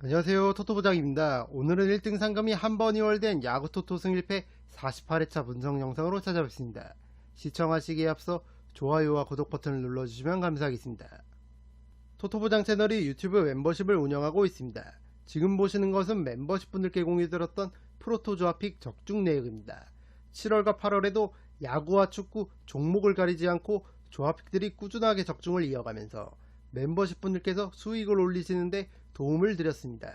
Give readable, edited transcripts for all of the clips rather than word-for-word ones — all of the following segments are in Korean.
안녕하세요, 토토부장입니다. 오늘은 1등 상금이 한 번 이월된 야구토토 승일패 48회차 분석 영상으로 찾아뵙습니다. 시청하시기에 앞서 좋아요와 구독 버튼을 눌러주시면 감사하겠습니다. 토토부장 채널이 유튜브 멤버십을 운영하고 있습니다. 지금 보시는 것은 멤버십 분들께 공유드렸던 프로토 조합픽 적중 내역입니다. 7월과 8월에도 야구와 축구 종목을 가리지 않고 조합픽들이 꾸준하게 적중을 이어가면서 멤버십 분들께서 수익을 올리시는데 도움을 드렸습니다.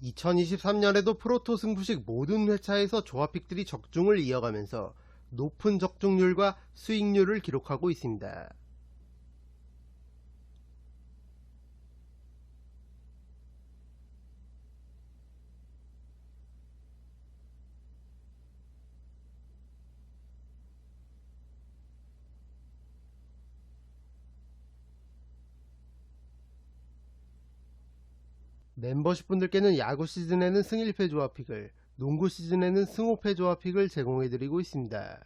2023년에도 프로토 승부식 모든 회차에서 조합픽들이 적중을 이어가면서 높은 적중률과 수익률을 기록하고 있습니다. 멤버십 분들께는 야구 시즌에는 승 1패 조합픽을, 농구 시즌에는 승 5패 조합픽을 제공해드리고 있습니다.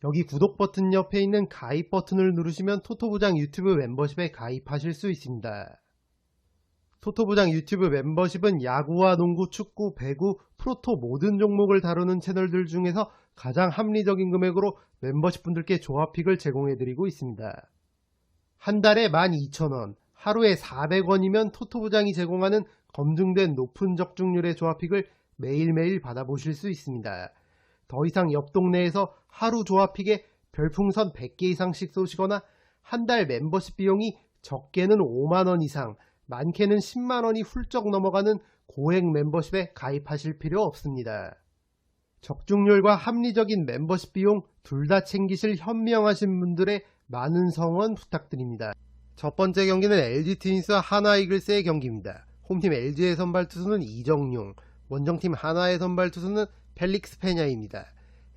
여기 구독 버튼 옆에 있는 가입 버튼을 누르시면 토토부장 유튜브 멤버십에 가입하실 수 있습니다. 토토부장 유튜브 멤버십은 야구와 농구, 축구, 배구, 프로토 모든 종목을 다루는 채널들 중에서 가장 합리적인 금액으로 멤버십 분들께 조합픽을 제공해드리고 있습니다. 한 달에 12,000원, 하루에 400원이면 토토부장이 제공하는 검증된 높은 적중률의 조합픽을 매일매일 받아보실 수 있습니다. 더 이상 옆 동네에서 하루 조합픽에 별풍선 100개 이상씩 쏘시거나 한 달 멤버십 비용이 적게는 5만원 이상, 많게는 10만원이 훌쩍 넘어가는 고액 멤버십에 가입하실 필요 없습니다. 적중률과 합리적인 멤버십 비용 둘 다 챙기실 현명하신 분들의 많은 성원 부탁드립니다. 첫 번째 경기는 LG 트윈스와 하나 이글스의 경기입니다. 홈팀 LG의 선발 투수는 이정용, 원정팀 하나의 선발 투수는 펠릭스 페냐입니다.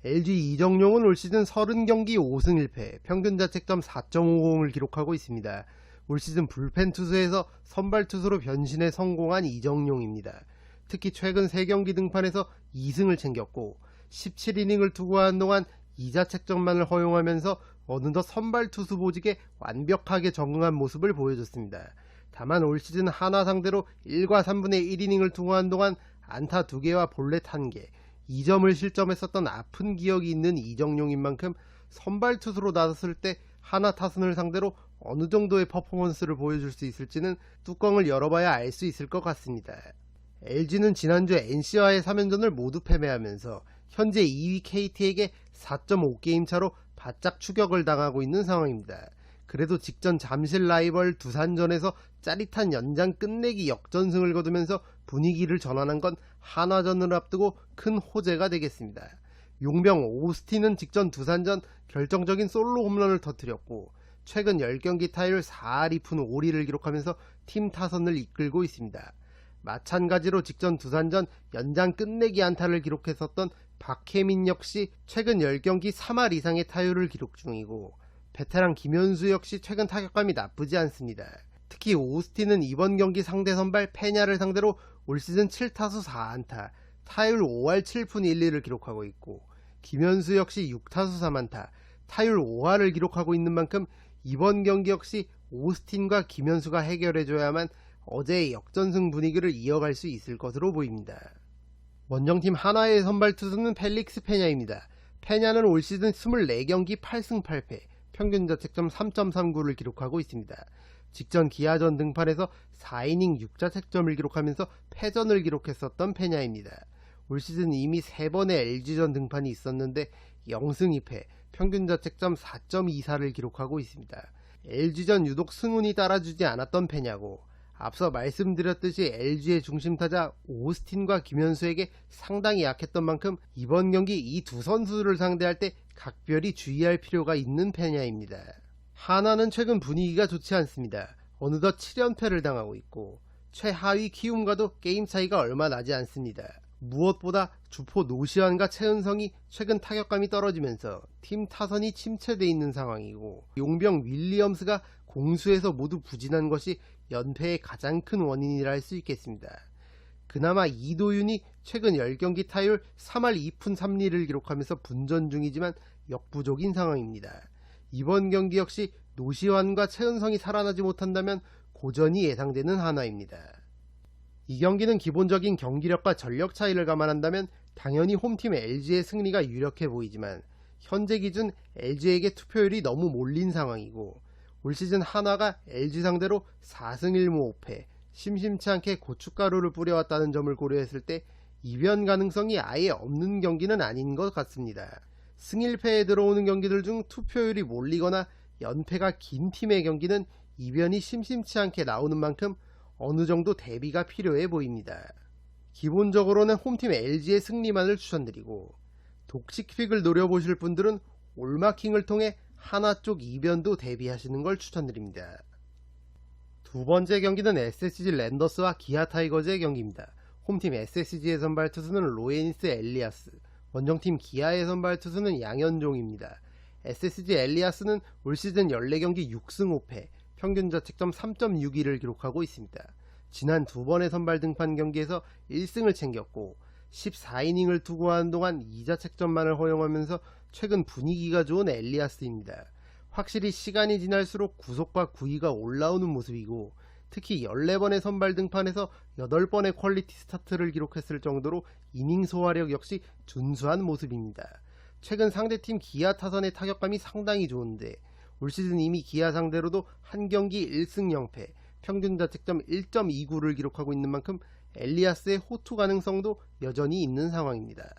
LG 이정용은 올 시즌 30경기 5승 1패, 평균 자책점 4.50을 기록하고 있습니다. 올 시즌 불펜 투수에서 선발 투수로 변신에 성공한 이정용입니다. 특히 최근 3경기 등판에서 2승을 챙겼고 17이닝을 투구한 동안 2자책점만을 허용하면서 어느덧 선발 투수 보직에 완벽하게 적응한 모습을 보여줬습니다. 다만 올 시즌 하나 상대로 1과 3분의 1이닝을 투구한 동안 안타 2개와 볼넷 1개, 2점을 실점했었던 아픈 기억이 있는 이정용인 만큼 선발 투수로 나섰을 때 하나 타선을 상대로 어느 정도의 퍼포먼스를 보여줄 수 있을지는 뚜껑을 열어봐야 알 수 있을 것 같습니다. LG는 지난주 NC와의 3연전을 모두 패배하면서 현재 2위 KT에게 4.5게임 차로 바짝 추격을 당하고 있는 상황입니다. 그래도 직전 잠실 라이벌 두산전에서 짜릿한 연장 끝내기 역전승을 거두면서 분위기를 전환한 건 한화전을 앞두고 큰 호재가 되겠습니다. 용병 오스틴은 직전 두산전 결정적인 솔로 홈런을 터뜨렸고 최근 10경기 타율 4할 2푼 5리를 기록하면서 팀 타선을 이끌고 있습니다. 마찬가지로 직전 두산전 연장 끝내기 안타를 기록했었던 박혜민 역시 최근 10경기 3할 이상의 타율을 기록 중이고 베테랑 김현수 역시 최근 타격감이 나쁘지 않습니다. 특히 오스틴은 이번 경기 상대 선발 페냐를 상대로 올 시즌 7타수 4안타, 타율 5할 7푼 1리를 기록하고 있고 김현수 역시 6타수 3안타, 타율 5할을 기록하고 있는 만큼 이번 경기 역시 오스틴과 김현수가 해결해줘야만 어제의 역전승 분위기를 이어갈 수 있을 것으로 보입니다. 원정팀 하나의 선발 투수는 펠릭스 페냐입니다. 페냐는 올 시즌 24경기 8승 8패, 평균 자책점 3.39를 기록하고 있습니다. 직전 기아전 등판에서 4이닝 6자책점을 기록하면서 패전을 기록했었던 페냐입니다. 올 시즌 이미 3번의 LG전 등판이 있었는데 0승 2패, 평균 자책점 4.24를 기록하고 있습니다. LG전 유독 승운이 따라주지 않았던 페냐고, 앞서 말씀드렸듯이 LG의 중심타자 오스틴과 김현수에게 상당히 약했던 만큼 이번 경기 이 두 선수를 상대할 때 각별히 주의할 필요가 있는 페냐입니다. 하나는 최근 분위기가 좋지 않습니다. 어느덧 7연패를 당하고 있고 최하위 키움과도 게임 차이가 얼마 나지 않습니다. 무엇보다 주포 노시환과 최은성이 최근 타격감이 떨어지면서 팀 타선이 침체돼 있는 상황이고, 용병 윌리엄스가 공수에서 모두 부진한 것이 연패의 가장 큰 원인이라 할 수 있겠습니다. 그나마 이도윤이 최근 10경기 타율 3할 2푼 3리를 기록하면서 분전 중이지만 역부족인 상황입니다. 이번 경기 역시 노시환과 최은성이 살아나지 못한다면 고전이 예상되는 한화입니다. 이 경기는 기본적인 경기력과 전력 차이를 감안한다면 당연히 홈팀 LG의 승리가 유력해 보이지만, 현재 기준 LG에게 투표율이 너무 몰린 상황이고, 올 시즌 한화가 LG 상대로 4승 1무 5패, 심심치 않게 고춧가루를 뿌려왔다는 점을 고려했을 때 이변 가능성이 아예 없는 경기는 아닌 것 같습니다. 승1패에 들어오는 경기들 중 투표율이 몰리거나 연패가 긴 팀의 경기는 이변이 심심치 않게 나오는 만큼 어느 정도 대비가 필요해 보입니다. 기본적으로는 홈팀 LG의 승리만을 추천드리고, 독식픽을 노려보실 분들은 올마킹을 통해 하나 쪽 이변도 대비하시는 걸 추천드립니다. 두 번째 경기는 SSG 랜더스와 기아 타이거즈의 경기입니다. 홈팀 SSG의 선발 투수는 로에니스 엘리아스, 원정팀 기아의 선발 투수는 양현종입니다. SSG 엘리아스는 올 시즌 14경기 6승 5패, 평균 자책점 3.62를 기록하고 있습니다. 지난 두 번의 선발 등판 경기에서 1승을 챙겼고, 14이닝을 투구하는 동안 2자책점만을 허용하면서 최근 분위기가 좋은 엘리아스입니다. 확실히 시간이 지날수록 구속과 구위가 올라오는 모습이고, 특히 14번의 선발 등판에서 8번의 퀄리티 스타트를 기록했을 정도로 이닝 소화력 역시 준수한 모습입니다. 최근 상대팀 기아 타선의 타격감이 상당히 좋은데, 올 시즌 이미 기아 상대로도 한 경기 1승 0패, 평균 자책점 1.29를 기록하고 있는 만큼 엘리아스의 호투 가능성도 여전히 있는 상황입니다.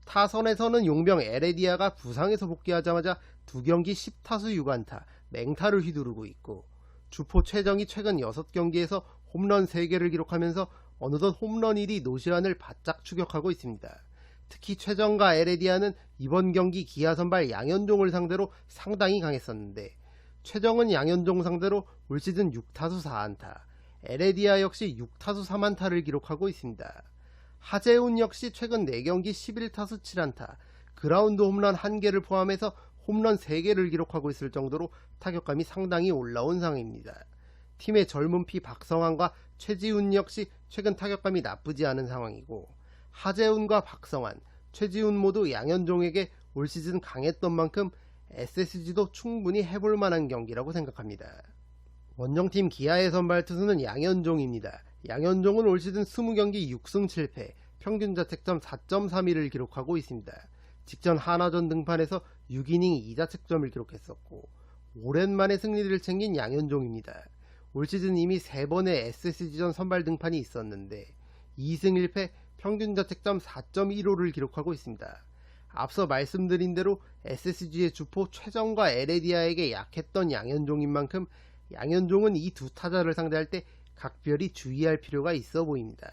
타선에서는 용병 에레디아가 부상에서 복귀하자마자 두 경기 10타수 6안타, 맹타를 휘두르고 있고, 주포 최정이 최근 6경기에서 홈런 3개를 기록하면서 어느덧 홈런 1위 노시환을 바짝 추격하고 있습니다. 특히 최정과 에레디아는 이번 경기 기아 선발 양현종을 상대로 상당히 강했었는데, 최정은 양현종 상대로 올 시즌 6타수 4안타, 에레디아 역시 6타수 3안타를 기록하고 있습니다. 하재훈 역시 최근 4경기 11타수 7안타, 그라운드 홈런 1개를 포함해서 홈런 3개를 기록하고 있을 정도로 타격감이 상당히 올라온 상황입니다. 팀의 젊은 피 박성환과 최지훈 역시 최근 타격감이 나쁘지 않은 상황이고, 하재훈과 박성환, 최지훈 모두 양현종에게 올 시즌 강했던 만큼 SSG도 충분히 해볼 만한 경기라고 생각합니다. 원정팀 기아의 선발 투수는 양현종입니다. 양현종은 올 시즌 20경기 6승 7패, 평균 자책점 4.31을 기록하고 있습니다. 직전 한화전 등판에서 6이닝 2자책점을 기록했었고, 오랜만에 승리를 챙긴 양현종입니다. 올 시즌 이미 3번의 SSG전 선발 등판이 있었는데 2승 1패, 평균 자책점 4.15를 기록하고 있습니다. 앞서 말씀드린 대로 SSG의 주포 최정과 에레디아에게 약했던 양현종인 만큼 양현종은 이 두 타자를 상대할 때 각별히 주의할 필요가 있어 보입니다.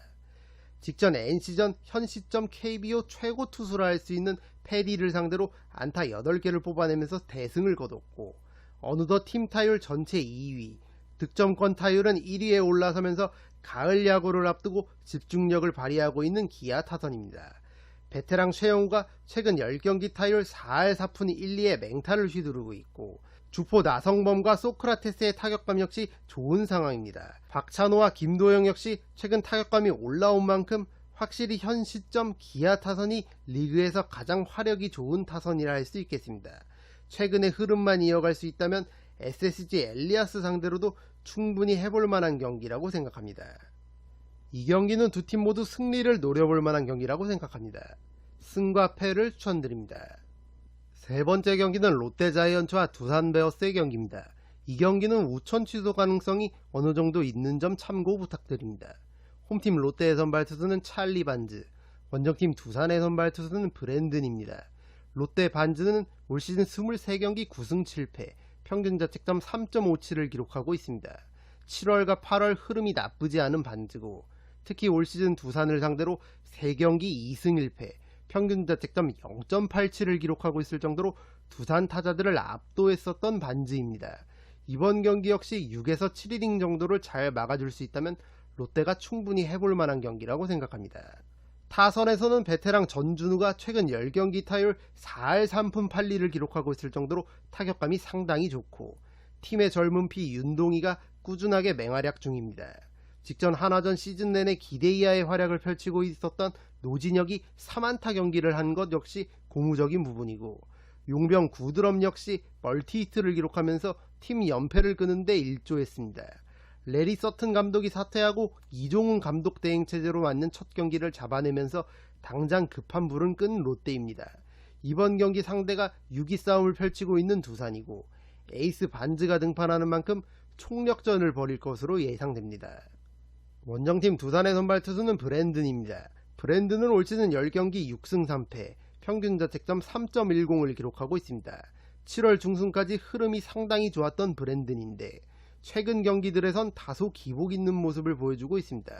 직전 NC전 현 시점 KBO 최고 투수라 할 수 있는 패디를 상대로 안타 8개를 뽑아내면서 대승을 거뒀고, 어느덧 팀 타율 전체 2위, 득점권 타율은 1위에 올라서면서 가을 야구를 앞두고 집중력을 발휘하고 있는 기아 타선입니다. 베테랑 최영우가 최근 10경기 타율 4할 4푼 1, 2에 맹타를 휘두르고 있고, 주포 나성범과 소크라테스의 타격감 역시 좋은 상황입니다. 박찬호와 김도영 역시 최근 타격감이 올라온 만큼 확실히 현 시점 기아 타선이 리그에서 가장 화력이 좋은 타선이라 할 수 있겠습니다. 최근의 흐름만 이어갈 수 있다면 SSG 엘리아스 상대로도 충분히 해볼 만한 경기라고 생각합니다. 이 경기는 두 팀 모두 승리를 노려볼 만한 경기라고 생각합니다. 승과 패를 추천드립니다. 세 번째 경기는 롯데자이언츠와 두산베어스의 경기입니다. 이 경기는 우천 취소 가능성이 어느 정도 있는 점 참고 부탁드립니다. 홈팀 롯데의 선발 투수는 찰리 반즈, 원정팀 두산의 선발 투수는 브랜든입니다. 롯데 반즈는 올 시즌 23경기 9승 7패, 평균 자책점 3.57을 기록하고 있습니다. 7월과 8월 흐름이 나쁘지 않은 반즈고, 특히 올 시즌 두산을 상대로 3경기 2승 1패, 평균 자책점 0.87을 기록하고 있을 정도로 두산 타자들을 압도했었던 반즈입니다. 이번 경기 역시 6에서 7이닝 정도를 잘 막아줄 수 있다면 롯데가 충분히 해볼 만한 경기라고 생각합니다. 타선에서는 베테랑 전준우가 최근 10경기 타율 4할 3푼 8리를 기록하고 있을 정도로 타격감이 상당히 좋고, 팀의 젊은 피 윤동희가 꾸준하게 맹활약 중입니다. 직전 한화전 시즌 내내 기대 이하의 활약을 펼치고 있었던 노진혁이 3안타 경기를 한 것 역시 고무적인 부분이고, 용병 구드럼 역시 멀티히트를 기록하면서 팀 연패를 끄는데 일조했습니다. 레리 서튼 감독이 사퇴하고 이종훈 감독 대행 체제로 맞는 첫 경기를 잡아내면서 당장 급한 불은 끈 롯데입니다. 이번 경기 상대가 6위 싸움을 펼치고 있는 두산이고, 에이스 반즈가 등판하는 만큼 총력전을 벌일 것으로 예상됩니다. 원정팀 두산의 선발 투수는 브랜든입니다. 브랜든은 올 시즌 10경기 6승 3패, 평균 자책점 3.10을 기록하고 있습니다. 7월 중순까지 흐름이 상당히 좋았던 브랜든인데, 최근 경기들에선 다소 기복 있는 모습을 보여주고 있습니다.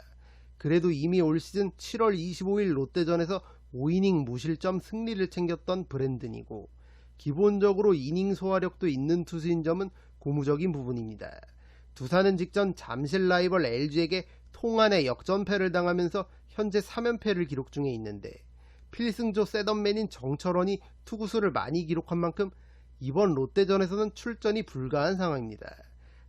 그래도 이미 올 시즌 7월 25일 롯데전에서 5이닝 무실점 승리를 챙겼던 브랜든이고, 기본적으로 이닝 소화력도 있는 투수인 점은 고무적인 부분입니다. 두산은 직전 잠실 라이벌 LG에게 통안의 역전패를 당하면서 현재 3연패를 기록 중에 있는데, 필승조 셋업맨인 정철원이 투구수를 많이 기록한 만큼 이번 롯데전에서는 출전이 불가한 상황입니다.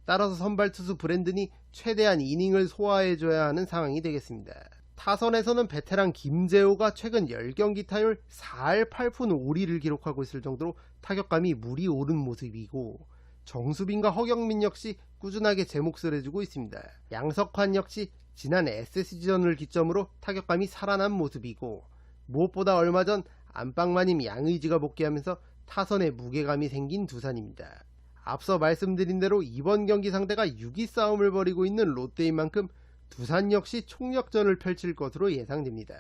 따라서 선발 투수 브랜든이 최대한 이닝을 소화해줘야 하는 상황이 되겠습니다. 타선에서는 베테랑 김재호가 최근 10경기 타율 4할 8푼 5리를 기록하고 있을 정도로 타격감이 물이 오른 모습이고, 정수빈과 허경민 역시 꾸준하게 제 몫을 해주고 있습니다. 양석환 역시 지난 SSG전을 기점으로 타격감이 살아난 모습이고, 무엇보다 얼마 전 안방마님 양의지가 복귀하면서 타선에 무게감이 생긴 두산입니다. 앞서 말씀드린 대로 이번 경기 상대가 6위 싸움을 벌이고 있는 롯데인 만큼 두산 역시 총력전을 펼칠 것으로 예상됩니다.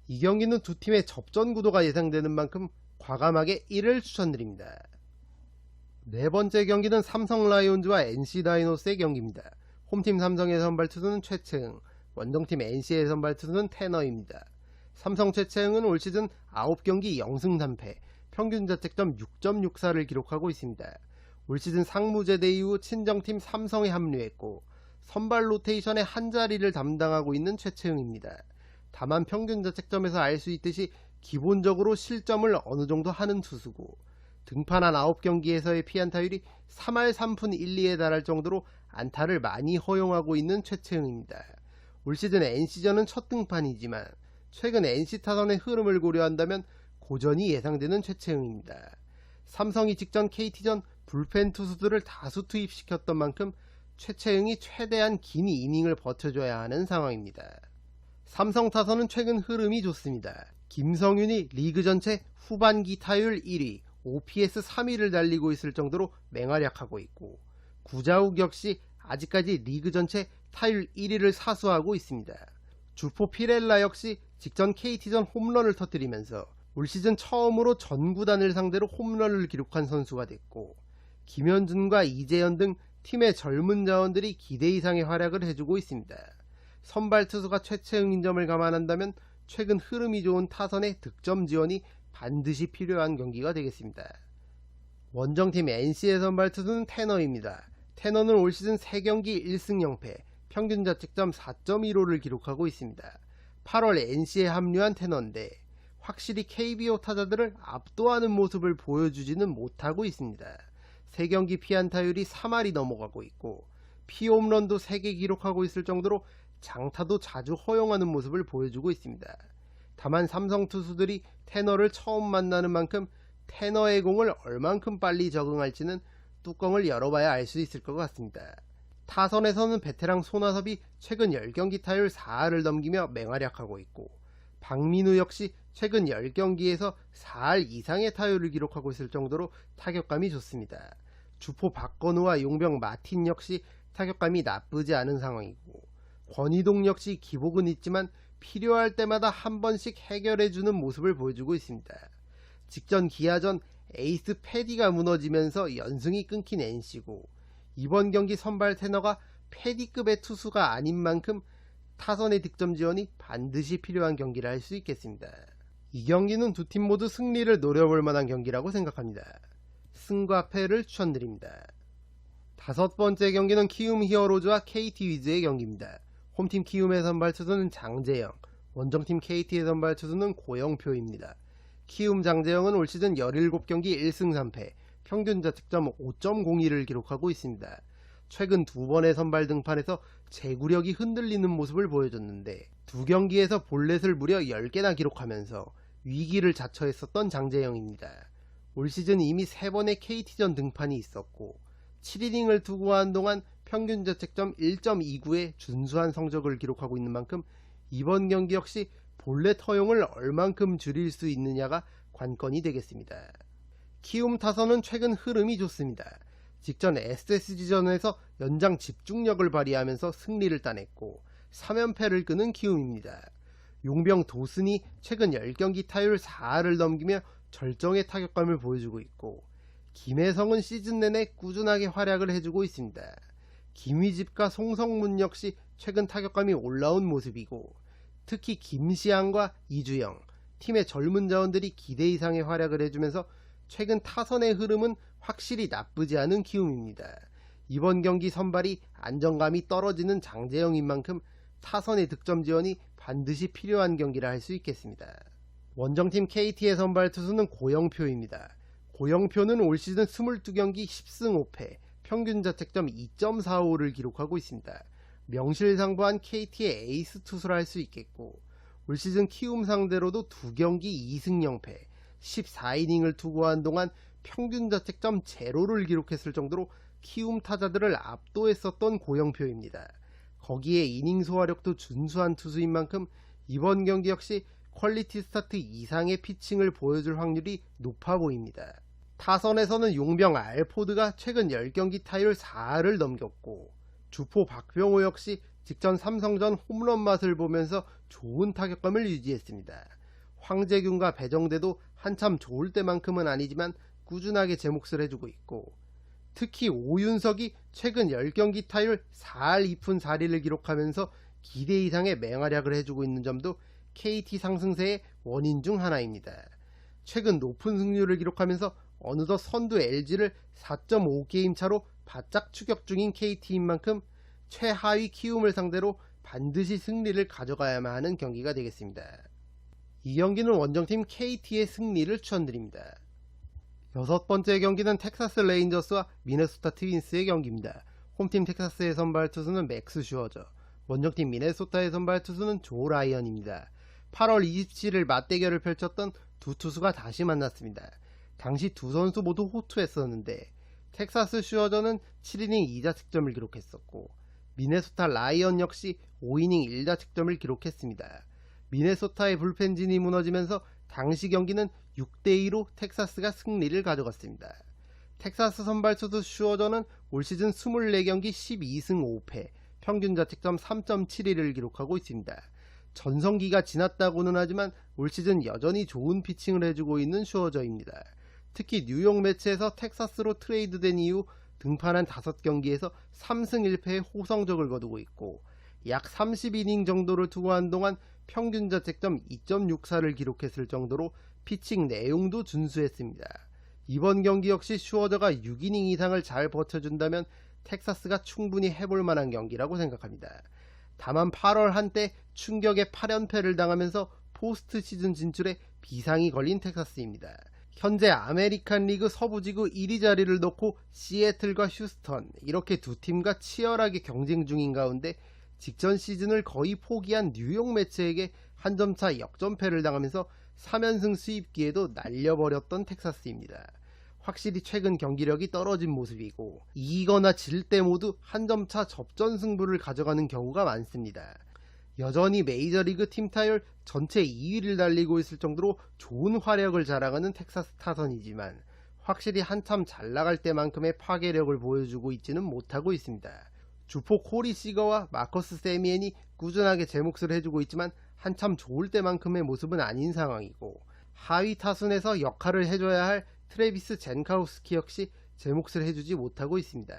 이 경기는 두 팀의 접전 구도가 예상되는 만큼 과감하게 1을 추천드립니다. 네 번째 경기는 삼성 라이온즈와 NC 다이노스의 경기입니다. 홈팀 삼성의 선발 투수는 최채흥, 원정팀 NC의 선발 투수는 테너입니다. 삼성 최채흥은 올 시즌 9경기 0승 3패, 평균 자책점 6.64를 기록하고 있습니다. 올 시즌 상무 제대 이후 친정팀 삼성에 합류했고, 선발 로테이션의 한자리를 담당하고 있는 최채흥입니다. 다만 평균 자책점에서 알 수 있듯이 기본적으로 실점을 어느 정도 하는 투수고, 등판한 9경기에서의 피안타율이 3할 3푼 1, 2에 달할 정도로 안타를 많이 허용하고 있는 최채흥입니다. 올 시즌 NC전은 첫 등판이지만 최근 NC 타선의 흐름을 고려한다면 고전이 예상되는 최채흥입니다. 삼성이 직전 KT전 불펜 투수들을 다수 투입시켰던 만큼 최채흥이 최대한 긴 이닝을 버텨줘야 하는 상황입니다. 삼성 타선은 최근 흐름이 좋습니다. 김성윤이 리그 전체 후반기 타율 1위, OPS 3위를 달리고 있을 정도로 맹활약하고 있고, 구자욱 역시 아직까지 리그 전체 타율 1위를 사수하고 있습니다. 주포 피렐라 역시 직전 KT전 홈런을 터뜨리면서 올 시즌 처음으로 전 구단을 상대로 홈런을 기록한 선수가 됐고, 김현준과 이재현 등 팀의 젊은 자원들이 기대 이상의 활약을 해주고 있습니다. 선발 투수가 최채흥인 점을 감안한다면 최근 흐름이 좋은 타선의 득점 지원이 반드시 필요한 경기가 되겠습니다. 원정팀 NC의 선발 투수는 테너입니다. 테너는 올 시즌 3경기 1승 0패, 평균 자책점 4.15를 기록하고 있습니다. 8월 NC에 합류한 테너인데 확실히 KBO 타자들을 압도하는 모습을 보여주지는 못하고 있습니다. 3경기 피안타율이 3할이 넘어가고 있고, 피홈런도 3개 기록하고 있을 정도로 장타도 자주 허용하는 모습을 보여주고 있습니다. 다만 삼성 투수들이 테너를 처음 만나는 만큼 테너의 공을 얼만큼 빨리 적응할지는 뚜껑을 열어봐야 알 수 있을 것 같습니다. 타선에서는 베테랑 손아섭이 최근 10경기 타율 4할을 넘기며 맹활약하고 있고, 박민우 역시 최근 10경기에서 4할 이상의 타율을 기록하고 있을 정도로 타격감이 좋습니다. 주포 박건우와 용병 마틴 역시 타격감이 나쁘지 않은 상황이고, 권희동 역시 기복은 있지만 필요할 때마다 한 번씩 해결해주는 모습을 보여주고 있습니다. 직전 기아전 에이스 패디가 무너지면서 연승이 끊긴 NC고, 이번 경기 선발 테너가 패디급의 투수가 아닌 만큼 타선의 득점 지원이 반드시 필요한 경기를 할 수 있겠습니다. 이 경기는 두 팀 모두 승리를 노려볼 만한 경기라고 생각합니다. 승과 패를 추천드립니다. 다섯 번째 경기는 키움 히어로즈와 KT 위즈의 경기입니다. 홈팀 키움의 선발 투수는 장재영, 원정팀 KT의 선발 투수는 고영표입니다. 키움 장재영은 올 시즌 17경기 1승 3패, 평균 자책점 5.02를 기록하고 있습니다. 최근 두 번의 선발 등판에서 제구력이 흔들리는 모습을 보여줬는데 두 경기에서 볼넷을 무려 10개나 기록하면서 위기를 자처했었던 장재영입니다. 올 시즌 이미 3번의 KT전 등판이 있었고 7이닝을 투구한 동안 평균 자책점 1.29의 준수한 성적을 기록하고 있는 만큼 이번 경기 역시 볼넷 허용을 얼만큼 줄일 수 있느냐가 관건이 되겠습니다. 키움 타선은 최근 흐름이 좋습니다. 직전 SSG전에서 연장 집중력을 발휘하면서 승리를 따냈고 3연패를 끄는 키움입니다. 용병 도슨이 최근 10경기 타율 4할을 넘기며 절정의 타격감을 보여주고 있고 김혜성은 시즌 내내 꾸준하게 활약을 해주고 있습니다. 김희집과 송성문 역시 최근 타격감이 올라온 모습이고 특히 김시안과 이주영, 팀의 젊은 자원들이 기대 이상의 활약을 해주면서 최근 타선의 흐름은 확실히 나쁘지 않은 키움입니다. 이번 경기 선발이 안정감이 떨어지는 장재영인 만큼 타선의 득점 지원이 반드시 필요한 경기라 할 수 있겠습니다. 원정팀 KT의 선발 투수는 고영표입니다. 고영표는 올 시즌 22경기 10승 5패, 평균 자책점 2.45를 기록하고 있습니다. 명실상부한 KT의 에이스 투수라 할 수 있겠고 올 시즌 키움 상대로도 2경기 2승 0패, 14이닝을 투구한 동안 평균 자책점 0를 기록했을 정도로 키움 타자들을 압도했었던 고영표입니다. 거기에 이닝 소화력도 준수한 투수인 만큼 이번 경기 역시 퀄리티 스타트 이상의 피칭을 보여줄 확률이 높아 보입니다. 타선에서는 용병 알포드가 최근 10경기 타율 4할을 넘겼고 주포 박병호 역시 직전 삼성전 홈런 맛을 보면서 좋은 타격감을 유지했습니다. 황재균과 배정대도 한참 좋을 때만큼은 아니지만 꾸준하게 제 몫을 해주고 있고 특히 오윤석이 최근 10경기 타율 4할 2푼 4리를 기록하면서 기대 이상의 맹활약을 해주고 있는 점도 KT 상승세의 원인 중 하나입니다. 최근 높은 승률을 기록하면서 어느덧 선두 LG를 4.5게임 차로 바짝 추격 중인 KT인 만큼 최하위 키움을 상대로 반드시 승리를 가져가야만 하는 경기가 되겠습니다. 이 경기는 원정팀 KT의 승리를 추천드립니다. 여섯 번째 경기는 텍사스 레인저스와 미네소타 트윈스의 경기입니다. 홈팀 텍사스의 선발 투수는 맥스 슈어저, 원정팀 미네소타의 선발 투수는 조 라이언입니다. 8월 27일 맞대결을 펼쳤던 두 투수가 다시 만났습니다. 당시 두 선수 모두 호투했었는데 텍사스 슈어저는 7이닝 2자책점을 기록했었고 미네소타 라이언 역시 5이닝 1자책점을 기록했습니다. 미네소타의 불펜진이 무너지면서 당시 경기는 6대2로 텍사스가 승리를 가져갔습니다. 텍사스 선발 투수 슈어저는 올 시즌 24경기 12승 5패, 평균 자책점 3.71을 기록하고 있습니다. 전성기가 지났다고는 하지만 올 시즌 여전히 좋은 피칭을 해주고 있는 슈어저입니다. 특히 뉴욕 매치에서 텍사스로 트레이드된 이후 등판한 5경기에서 3승 1패의 호성적을 거두고 있고 약 30이닝 정도를 투구한 동안 평균 자책점 2.64를 기록했을 정도로 피칭 내용도 준수했습니다. 이번 경기 역시 슈어저가 6이닝 이상을 잘 버텨준다면 텍사스가 충분히 해볼 만한 경기라고 생각합니다. 다만 8월 한때 충격의 8연패를 당하면서 포스트 시즌 진출에 비상이 걸린 텍사스입니다. 현재 아메리칸 리그 서부지구 1위 자리를 놓고 시애틀과 휴스턴 이렇게 두 팀과 치열하게 경쟁 중인 가운데 직전 시즌을 거의 포기한 뉴욕 매치에게 한 점차 역전패를 당하면서 3연승 수입기에도 날려버렸던 텍사스입니다. 확실히 최근 경기력이 떨어진 모습이고 이기거나 질 때 모두 한 점차 접전 승부를 가져가는 경우가 많습니다. 여전히 메이저리그 팀 타율 전체 2위를 달리고 있을 정도로 좋은 활약을 자랑하는 텍사스 타선이지만 확실히 한참 잘 나갈 때만큼의 파괴력을 보여주고 있지는 못하고 있습니다. 주포 코리 시거와 마커스 세미엔이 꾸준하게 제 몫을 해주고 있지만 한참 좋을 때만큼의 모습은 아닌 상황이고 하위 타순에서 역할을 해줘야 할 트래비스 젠카우스키 역시 제 몫을 해주지 못하고 있습니다.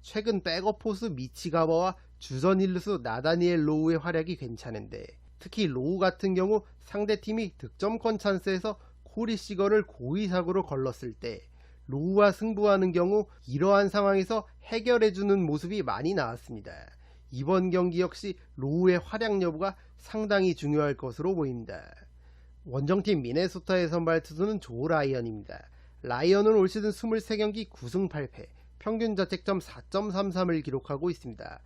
최근 백업 포수 미치가와와 주전 일루수 나다니엘 로우의 활약이 괜찮은데 특히 로우 같은 경우 상대팀이 득점권 찬스에서 코리 시거를 고의사고로 걸렀을 때 로우와 승부하는 경우 이러한 상황에서 해결해주는 모습이 많이 나왔습니다. 이번 경기 역시 로우의 활약 여부가 상당히 중요할 것으로 보입니다. 원정팀 미네소타의 선발 투수는 조 라이언입니다. 라이언은 올 시즌 23경기 9승 8패, 평균 자책점 4.33을 기록하고 있습니다.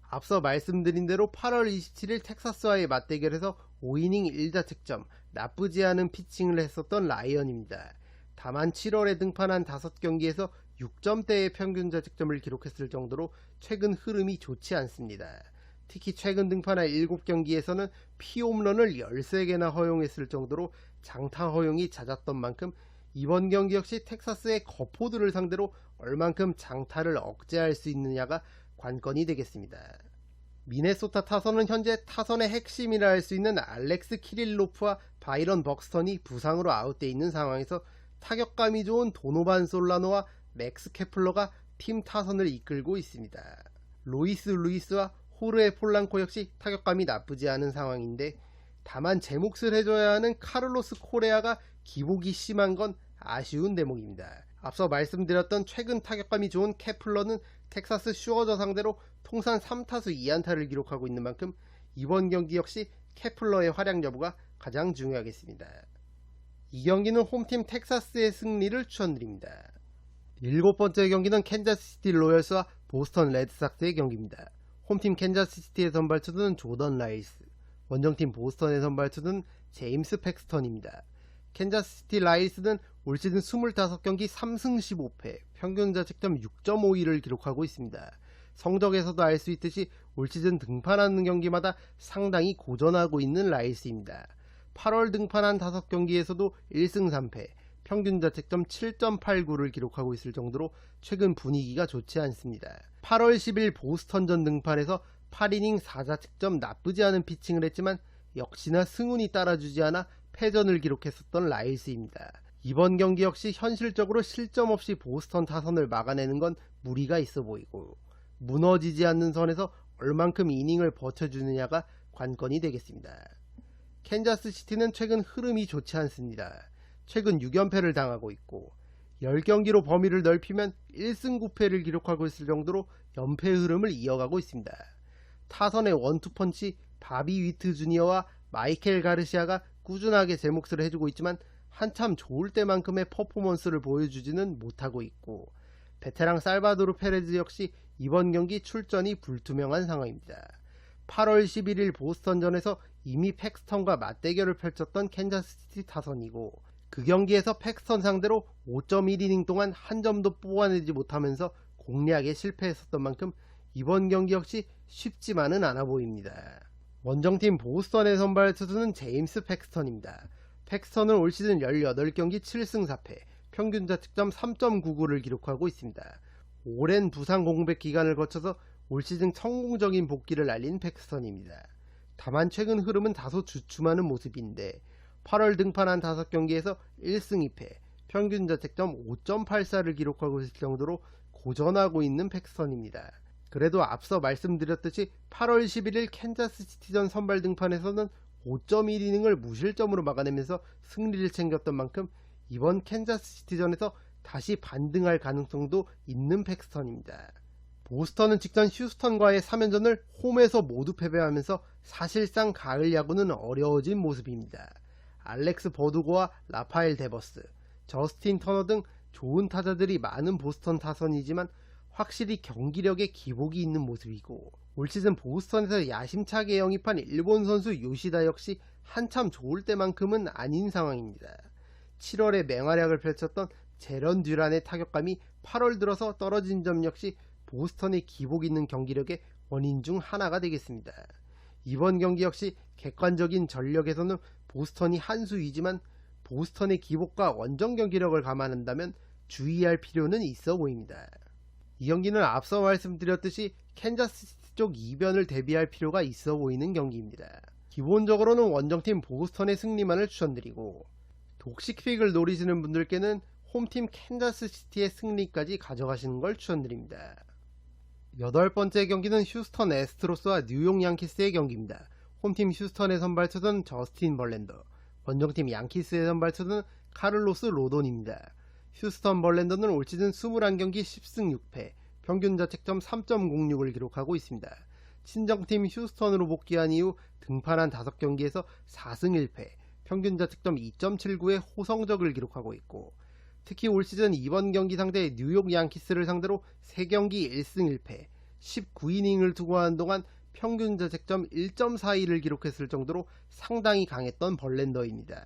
앞서 말씀드린 대로 8월 27일 텍사스와의 맞대결에서 5이닝 1자책점, 나쁘지 않은 피칭을 했었던 라이언입니다. 다만 7월에 등판한 5경기에서 6점대의 평균 자책점을 기록했을 정도로 최근 흐름이 좋지 않습니다. 특히 최근 등판한 7경기에서는 피홈런을 13개나 허용했을 정도로 장타 허용이 잦았던 만큼 이번 경기 역시 텍사스의 거포들을 상대로 얼만큼 장타를 억제할 수 있느냐가 관건이 되겠습니다. 미네소타 타선은 현재 타선의 핵심이라 할 수 있는 알렉스 키릴로프와 바이런 벅스턴이 부상으로 아웃되어 있는 상황에서 타격감이 좋은 도노반 솔라노와 맥스 케플러가 팀 타선을 이끌고 있습니다. 로이스 루이스와 호르헤 폴랑코 역시 타격감이 나쁘지 않은 상황인데, 다만 제 몫을 해줘야 하는 카를로스 코레아가 기복이 심한 건 아쉬운 대목입니다. 앞서 말씀드렸던 최근 타격감이 좋은 케플러는 텍사스 슈어저 상대로 통산 3타수 2안타를 기록하고 있는 만큼 이번 경기 역시 케플러의 활약 여부가 가장 중요하겠습니다. 이 경기는 홈팀 텍사스의 승리를 추천드립니다. 7번째 경기는 캔자스시티 로열스와 보스턴 레드삭스의 경기입니다. 홈팀 캔자스시티의 선발 투수는 조던 라일스, 원정팀 보스턴의 선발 투수는 제임스 팩스턴입니다. 캔자스시티 라일스는 올 시즌 25경기 3승 15패, 평균 자책점 6.52를 기록하고 있습니다. 성적에서도 알 수 있듯이 올 시즌 등판하는 경기마다 상당히 고전하고 있는 라일스입니다. 8월 등판한 5경기에서도 1승 3패, 평균 자책점 7.89를 기록하고 있을 정도로 최근 분위기가 좋지 않습니다. 8월 10일 보스턴전 등판에서 8이닝 4자책점 나쁘지 않은 피칭을 했지만 역시나 승운이 따라주지 않아 패전을 기록했었던 라일스입니다. 이번 경기 역시 현실적으로 실점 없이 보스턴 타선을 막아내는 건 무리가 있어 보이고, 무너지지 않는 선에서 얼만큼 이닝을 버텨주느냐가 관건이 되겠습니다. 캔자스시티는 최근 흐름이 좋지 않습니다. 최근 6연패를 당하고 있고 10경기로 범위를 넓히면 1승 9패를 기록하고 있을 정도로 연패 흐름을 이어가고 있습니다. 타선의 원투펀치 바비 위트 주니어와 마이켈 가르시아가 꾸준하게 제 몫을 해주고 있지만 한참 좋을 때만큼의 퍼포먼스를 보여주지는 못하고 있고, 베테랑 살바도르 페레즈 역시 이번 경기 출전이 불투명한 상황입니다. 8월 11일 보스턴전에서 이미 팩스턴과 맞대결을 펼쳤던 캔자스시티 타선이고, 그 경기에서 팩스턴 상대로 5.1이닝 동안 한 점도 뽑아내지 못하면서 공략에 실패했었던 만큼 이번 경기 역시 쉽지만은 않아 보입니다. 원정팀 보스턴의 선발 투수는 제임스 팩스턴입니다. 팩스턴은 올 시즌 18경기 7승 4패, 평균 자책점 3.99를 기록하고 있습니다. 오랜 부상 공백 기간을 거쳐서 올 시즌 성공적인 복귀를 알린 팩스턴입니다. 다만 최근 흐름은 다소 주춤하는 모습인데 8월 등판한 5경기에서 1승 2패, 평균 자책점 5.84를 기록하고 있을 정도로 고전하고 있는 팩스턴입니다. 그래도 앞서 말씀드렸듯이 8월 11일 캔자스시티전 선발 등판에서는 5.1이닝을 무실점으로 막아내면서 승리를 챙겼던 만큼 이번 캔자스시티전에서 다시 반등할 가능성도 있는 팩스턴입니다. 보스턴은 직전 휴스턴과의 3연전을 홈에서 모두 패배하면서 사실상 가을 야구는 어려워진 모습입니다. 알렉스 버두고와 라파엘 데버스, 저스틴 터너 등 좋은 타자들이 많은 보스턴 타선이지만 확실히 경기력에 기복이 있는 모습이고, 올 시즌 보스턴에서 야심차게 영입한 일본 선수 요시다 역시 한참 좋을 때만큼은 아닌 상황입니다. 7월에 맹활약을 펼쳤던 제런 듀란의 타격감이 8월 들어서 떨어진 점 역시 보스턴의 기복 있는 경기력의 원인 중 하나가 되겠습니다. 이번 경기 역시 객관적인 전력에서는 보스턴이 한 수이지만 보스턴의 기복과 원정 경기력을 감안한다면 주의할 필요는 있어 보입니다. 이 경기는 앞서 말씀드렸듯이 캔자스시티 쪽 이변을 대비할 필요가 있어 보이는 경기입니다. 기본적으로는 원정팀 보스턴의 승리만을 추천드리고, 독식픽을 노리시는 분들께는 홈팀 캔자스시티의 승리까지 가져가시는 걸 추천드립니다. 8번째 경기는 휴스턴 애스트로스와 뉴욕 양키스의 경기입니다. 홈팀 휴스턴의 선발 투수는 저스틴 벌랜더, 원정팀 양키스의 선발 투수는 카를로스 로돈입니다. 휴스턴 벌랜더는 올 시즌 21경기 10승 6패, 평균 자책점 3.06을 기록하고 있습니다. 친정팀 휴스턴으로 복귀한 이후 등판한 5경기에서 4승 1패, 평균 자책점 2.79의 호성적을 기록하고 있고, 특히 올 시즌 이번 경기 상대 뉴욕 양키스를 상대로 3경기 1승 1패, 19이닝을 투구하는 동안 평균 자책점 1.42를 기록했을 정도로 상당히 강했던 벌랜더입니다.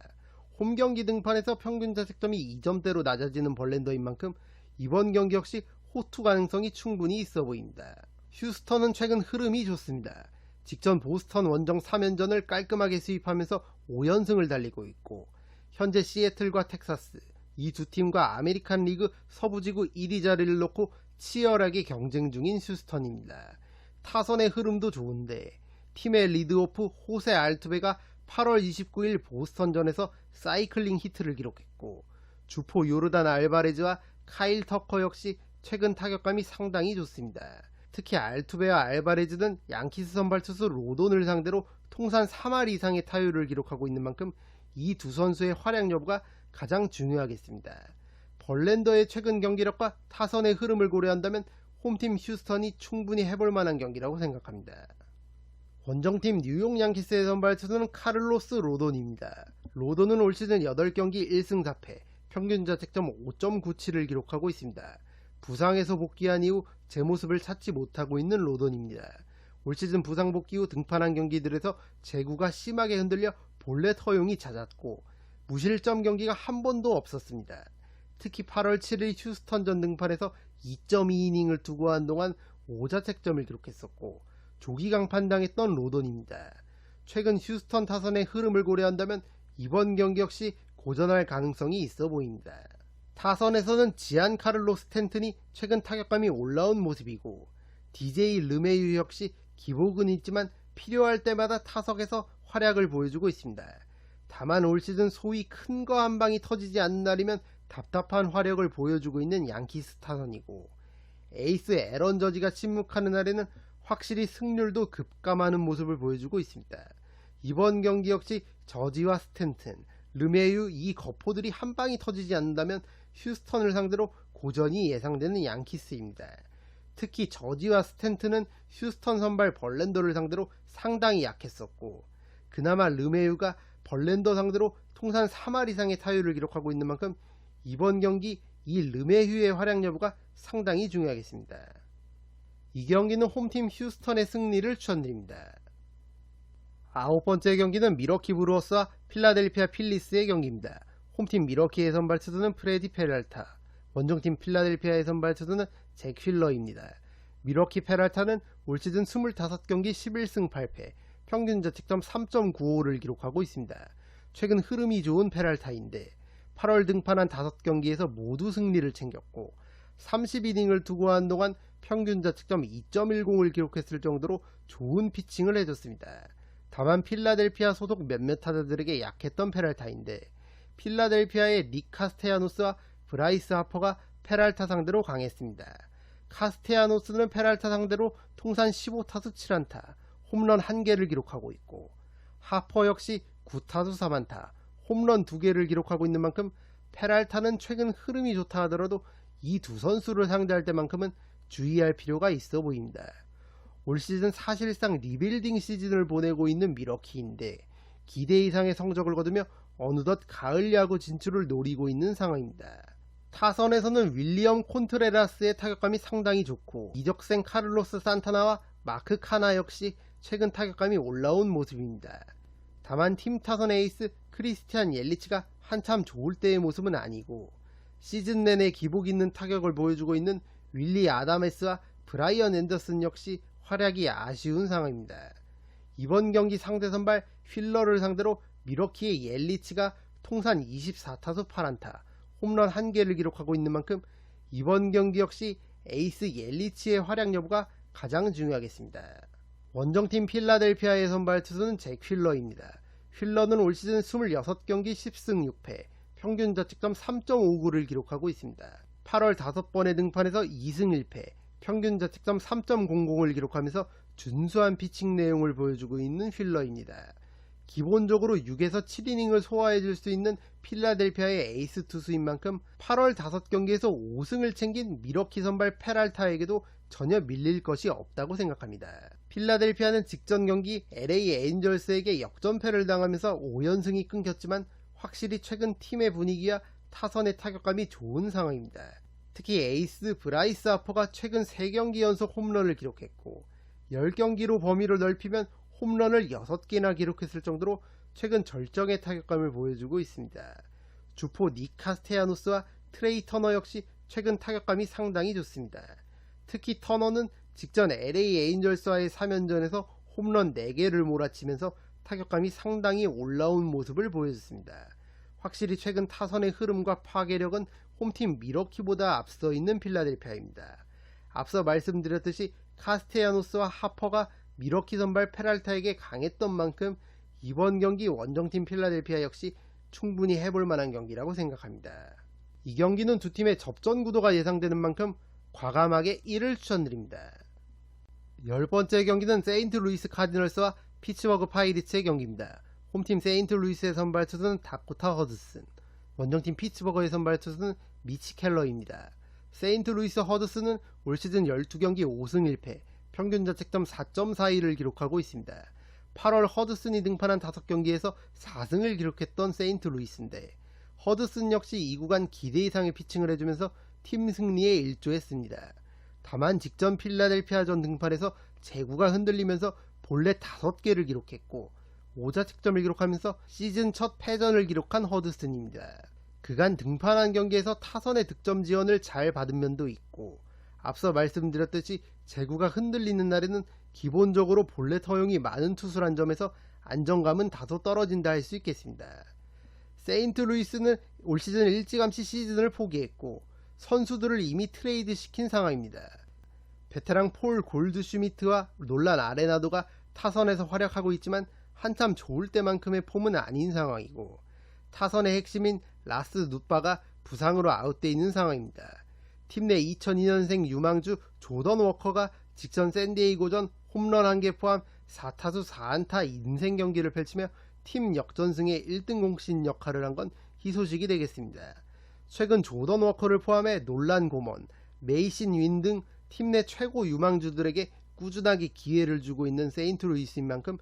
홈경기 등판에서 평균 자책점이 2점대로 낮아지는 벌랜더인 만큼 이번 경기 역시 호투 가능성이 충분히 있어 보입니다. 휴스턴은 최근 흐름이 좋습니다. 직전 보스턴 원정 3연전을 깔끔하게 수입하면서 5연승을 달리고 있고, 현재 시애틀과 텍사스, 이 두 팀과 아메리칸 리그 서부지구 1위 자리를 놓고 치열하게 경쟁 중인 휴스턴입니다. 타선의 흐름도 좋은데 팀의 리드오프 호세 알투베가 8월 29일 보스턴전에서 사이클링 히트를 기록했고, 주포 요르단 알바레즈와 카일 터커 역시 최근 타격감이 상당히 좋습니다. 특히 알투베와 알바레즈는 양키스 선발 투수 로돈을 상대로 통산 3할 이상의 타율을 기록하고 있는 만큼 이 두 선수의 활약 여부가 가장 중요하겠습니다. 벌랜더의 최근 경기력과 타선의 흐름을 고려한다면 홈팀 휴스턴이 충분히 해볼 만한 경기라고 생각합니다. 원정팀 뉴욕 양키스의 선발 투수는 카를로스 로돈입니다. 로돈은 올 시즌 8경기 1승 4패, 평균 자책점 5.97을 기록하고 있습니다. 부상에서 복귀한 이후 제 모습을 찾지 못하고 있는 로돈입니다. 올 시즌 부상 복귀 후 등판한 경기들에서 제구가 심하게 흔들려 볼넷 허용이 잦았고, 무실점 경기가 한 번도 없었습니다. 특히 8월 7일 휴스턴전 등판에서 2.2이닝을 투구한 동안 5자책점을 기록했었고, 조기 강판당했던 로돈입니다. 최근 휴스턴 타선의 흐름을 고려한다면 이번 경기 역시 고전할 가능성이 있어 보입니다. 타선에서는 지안 카를로 스탠튼이 최근 타격감이 올라온 모습이고, DJ 르메유 역시 기복은 있지만 필요할 때마다 타석에서 활약을 보여주고 있습니다. 다만 올 시즌 소위 큰 거 한 방이 터지지 않는 날이면 답답한 화력을 보여주고 있는 양키스 타선이고, 에이스 에런 저지가 침묵하는 날에는 확실히 승률도 급감하는 모습을 보여주고 있습니다. 이번 경기 역시 저지와 스탠튼, 르메유 이 거포들이 한 방이 터지지 않는다면 휴스턴을 상대로 고전이 예상되는 양키스입니다. 특히 저지와 스탠튼은 휴스턴 선발 벌랜더를 상대로 상당히 약했었고, 그나마 르메유가 벌랜더 상대로 통산 3할 이상의 타율을 기록하고 있는 만큼 이번 경기 이 르메유의 활약 여부가 상당히 중요하겠습니다. 이 경기는 홈팀 휴스턴의 승리를 추천드립니다. 9번째 경기는 미러키 브루어스와 필라델피아 필리스의 경기입니다. 홈팀 미러키의 선발 투수는 프레디 페랄타, 원정팀 필라델피아의 선발 투수는 잭 휠러입니다. 미러키 페랄타는 올 시즌 25경기 11승 8패, 평균 자책점 3.95를 기록하고 있습니다. 최근 흐름이 좋은 페랄타인데 8월 등판한 5경기에서 모두 승리를 챙겼고, 30이닝을 투구한 동안 평균 자책점 2.10을 기록했을 정도로 좋은 피칭을 해줬습니다. 다만 필라델피아 소속 몇몇 타자들에게 약했던 페랄타인데, 필라델피아의 닉 카스테야노스와 브라이스 하퍼가 페랄타 상대로 강했습니다. 카스테야노스는 페랄타 상대로 통산 15타수 7안타, 홈런 1개를 기록하고 있고, 하퍼 역시 9타수 3안타, 홈런 2개를 기록하고 있는 만큼 페랄타는 최근 흐름이 좋다 하더라도 이 두 선수를 상대할 때만큼은 주의할 필요가 있어 보입니다. 올 시즌 사실상 리빌딩 시즌을 보내고 있는 미러키인데 기대 이상의 성적을 거두며 어느덧 가을 야구 진출을 노리고 있는 상황입니다. 타선에서는 윌리엄 콘트레라스의 타격감이 상당히 좋고, 이적생 카를로스 산타나와 마크 카나 역시 최근 타격감이 올라온 모습입니다. 다만 팀 타선 에이스 크리스티안 옐리치가 한참 좋을 때의 모습은 아니고, 시즌 내내 기복 있는 타격을 보여주고 있는 윌리 아다메스와 브라이언 앤더슨 역시 활약이 아쉬운 상황입니다. 이번 경기 상대 선발 휠러를 상대로 미러키의 옐리치가 통산 24타수 8안타, 홈런 1개를 기록하고 있는 만큼 이번 경기 역시 에이스 옐리치의 활약 여부가 가장 중요하겠습니다. 원정팀 필라델피아의 선발 투수는 잭 휠러입니다. 휠러는 올 시즌 26경기 10승 6패, 평균 자책점 3.59를 기록하고 있습니다. 8월 5번의 등판에서 2승 1패, 평균 자책점 3.00을 기록하면서 준수한 피칭 내용을 보여주고 있는 휠러입니다. 기본적으로 6에서 7이닝을 소화해줄 수 있는 필라델피아의 에이스 투수인 만큼 8월 5경기에서 5승을 챙긴 미러키 선발 페랄타에게도 전혀 밀릴 것이 없다고 생각합니다. 필라델피아는 직전 경기 LA 에인절스에게 역전패를 당하면서 5연승이 끊겼지만 확실히 최근 팀의 분위기와 타선의 타격감이 좋은 상황입니다. 특히 에이스 브라이스 하퍼가 최근 3경기 연속 홈런을 기록했고 10경기로 범위를 넓히면 홈런을 6개나 기록했을 정도로 최근 절정의 타격감을 보여주고 있습니다. 주포 닉 카스테야노스와 트레이 터너 역시 최근 타격감이 상당히 좋습니다. 특히 터너는 직전 LA 에인절스와의 3연전에서 홈런 4개를 몰아치면서 타격감이 상당히 올라온 모습을 보여줬습니다. 확실히 최근 타선의 흐름과 파괴력은 홈팀 미러키보다 앞서 있는 필라델피아입니다. 앞서 말씀드렸듯이 카스테야노스와 하퍼가 미러키 선발 페랄타에게 강했던 만큼 이번 경기 원정팀 필라델피아 역시 충분히 해볼 만한 경기라고 생각합니다. 이 경기는 두 팀의 접전 구도가 예상되는 만큼 과감하게 1을 추천드립니다. 10번째 경기는 세인트루이스 카디널스와 피츠버그 파이리츠의 경기입니다. 홈팀 세인트루이스의 선발 투수는 다코타 허드슨, 원정팀 피츠버그의 선발 투수는 미치 켈러입니다. 세인트루이스 허드슨은 올 시즌 12경기 5승 1패, 평균 자책점 4.42를 기록하고 있습니다. 8월 허드슨이 등판한 5경기에서 4승을 기록했던 세인트루이스인데 허드슨 역시 이 구간 기대 이상의 피칭을 해주면서 팀 승리에 일조했습니다. 다만 직전 필라델피아전 등판에서 제구가 흔들리면서 본래 5개를 기록했고 5자책점을 기록하면서 시즌 첫 패전을 기록한 허드슨입니다. 그간 등판한 경기에서 타선의 득점 지원을 잘 받은 면도 있고 앞서 말씀드렸듯이 제구가 흔들리는 날에는 기본적으로 본래 허용이 많은 투수란 점에서 안정감은 다소 떨어진다 할 수 있겠습니다. 세인트루이스는 올 시즌 일찌감치 시즌을 포기했고 선수들을 이미 트레이드 시킨 상황입니다. 베테랑 폴 골드슈미트와 놀란 아레나도가 타선에서 활약하고 있지만 한참 좋을 때만큼의 폼은 아닌 상황이고 타선의 핵심인 라스 누빠가 부상으로 아웃돼 있는 상황입니다. 팀 내 2002년생 유망주 조던 워커가 직전 샌디에이고전 홈런 1개 포함 4타수 4안타 인생 경기를 펼치며 팀 역전승의 1등 공신 역할을 한 건 희소식이 되겠습니다. 최근 조던 워커를 포함해 놀란 고먼, 메이신 윈 등 팀 내 최고 유망주들에게 꾸준하게 기회를 주고 있는 세인트루이스인 만큼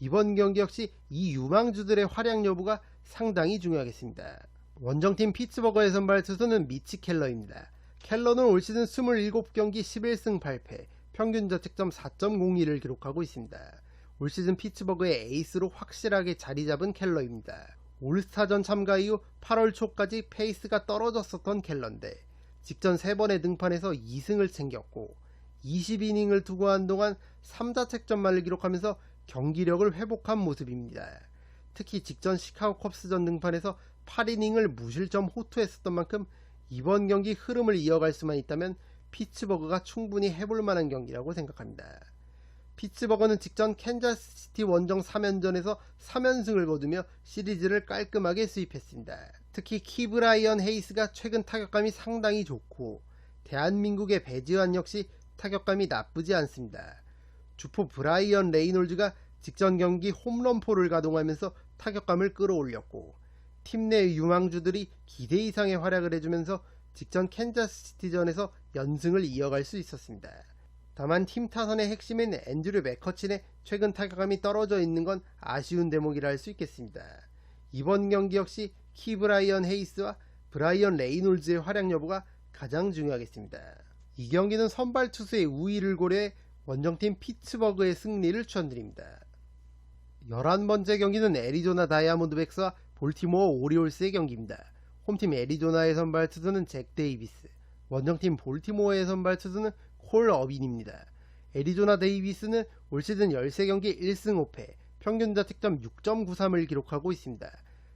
이번 경기 역시 이 유망주들의 활약 여부가 상당히 중요하겠습니다. 원정팀 피츠버거의 선발 투수는 미치 켈러입니다. 켈러는 올 시즌 27경기 11승 8패, 평균 자책점 4.02를 기록하고 있습니다. 올 시즌 피츠버그의 에이스로 확실하게 자리 잡은 켈러입니다. 올스타전 참가 이후 8월 초까지 페이스가 떨어졌었던 켈러인데 직전 3번의 등판에서 2승을 챙겼고 20이닝을 투구한 동안 3자책점만을 기록하면서 경기력을 회복한 모습입니다. 특히 직전 시카고 컵스전 등판에서 8이닝을 무실점 호투했었던 만큼 이번 경기 흐름을 이어갈 수만 있다면 피츠버그가 충분히 해볼 만한 경기라고 생각합니다. 피츠버그는 직전 캔자스시티 원정 3연전에서 3연승을 거두며 시리즈를 깔끔하게 수입했습니다. 특히 키브라이언 헤이스가 최근 타격감이 상당히 좋고 대한민국의 배지환 역시 타격감이 나쁘지 않습니다. 주포 브라이언 레이놀즈가 직전 경기 홈런포를 가동하면서 타격감을 끌어올렸고 팀 내 유망주들이 기대 이상의 활약을 해주면서 직전 캔자스시티전에서 연승을 이어갈 수 있었습니다. 다만 팀 타선의 핵심인 앤드류 맥커친의 최근 타격감이 떨어져 있는 건 아쉬운 대목이라 할 수 있겠습니다. 이번 경기 역시 키브라이언 헤이스와 브라이언 레이놀즈의 활약 여부가 가장 중요하겠습니다. 이 경기는 선발 투수의 우위를 고려해 원정팀 피츠버그의 승리를 추천드립니다. 11번째 경기는 애리조나 다이아몬드백스와 볼티모어 오리올스의 경기입니다. 홈팀 애리조나의 선발 투수는 잭 데이비스, 원정팀 볼티모어의 선발 투수는 콜 어빈입니다. 애리조나 데이비스는 올 시즌 13경기 1승 5패, 평균 자책점 6.93을 기록하고 있습니다.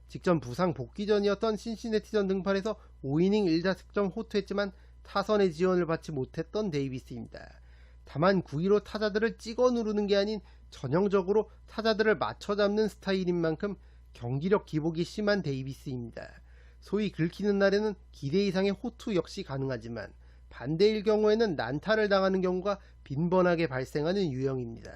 직전 부상 복귀전이었던 신시내티전 등판에서 5이닝 1자책점 호투했지만 타선의 지원을 받지 못했던 데이비스입니다. 다만 9위로 타자들을 찍어 누르는 게 아닌 전형적으로 타자들을 맞춰 잡는 스타일인 만큼 경기력 기복이 심한 데이비스입니다. 소위 긁히는 날에는 기대 이상의 호투 역시 가능하지만 반대일 경우에는 난타를 당하는 경우가 빈번하게 발생하는 유형입니다.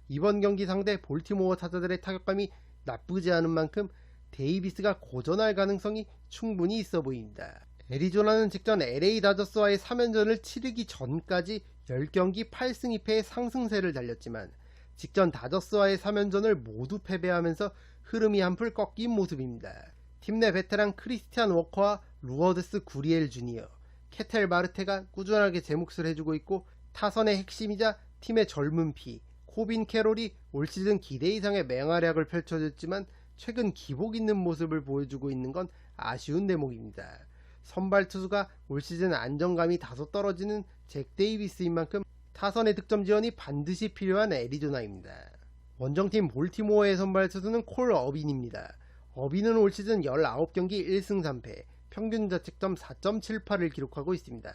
이번 경기 상대 볼티모어 타자들의 타격감이 나쁘지 않은 만큼 데이비스가 고전할 가능성이 충분히 있어 보입니다. 애리조나는 직전 LA 다저스와의 3연전을 치르기 전까지 10경기 8승 2패의 상승세를 달렸지만 직전 다저스와의 3연전을 모두 패배하면서 흐름이 한풀 꺾인 모습입니다. 팀 내 베테랑 크리스티안 워커와 루어드스 구리엘 주니어, 케텔 마르테가 꾸준하게 제 몫을 해주고 있고, 타선의 핵심이자 팀의 젊은 피 코빈 캐롤이 올 시즌 기대 이상의 맹활약을 펼쳐줬지만 최근 기복 있는 모습을 보여주고 있는 건 아쉬운 대목입니다. 선발 투수가 올 시즌 안정감이 다소 떨어지는 잭 데이비스인 만큼 타선의 득점 지원이 반드시 필요한 애리조나입니다. 원정팀 볼티모어의 선발 투수는 콜 어빈입니다. 어빈은 올 시즌 19경기 1승 3패, 평균 자책점 4.78을 기록하고 있습니다.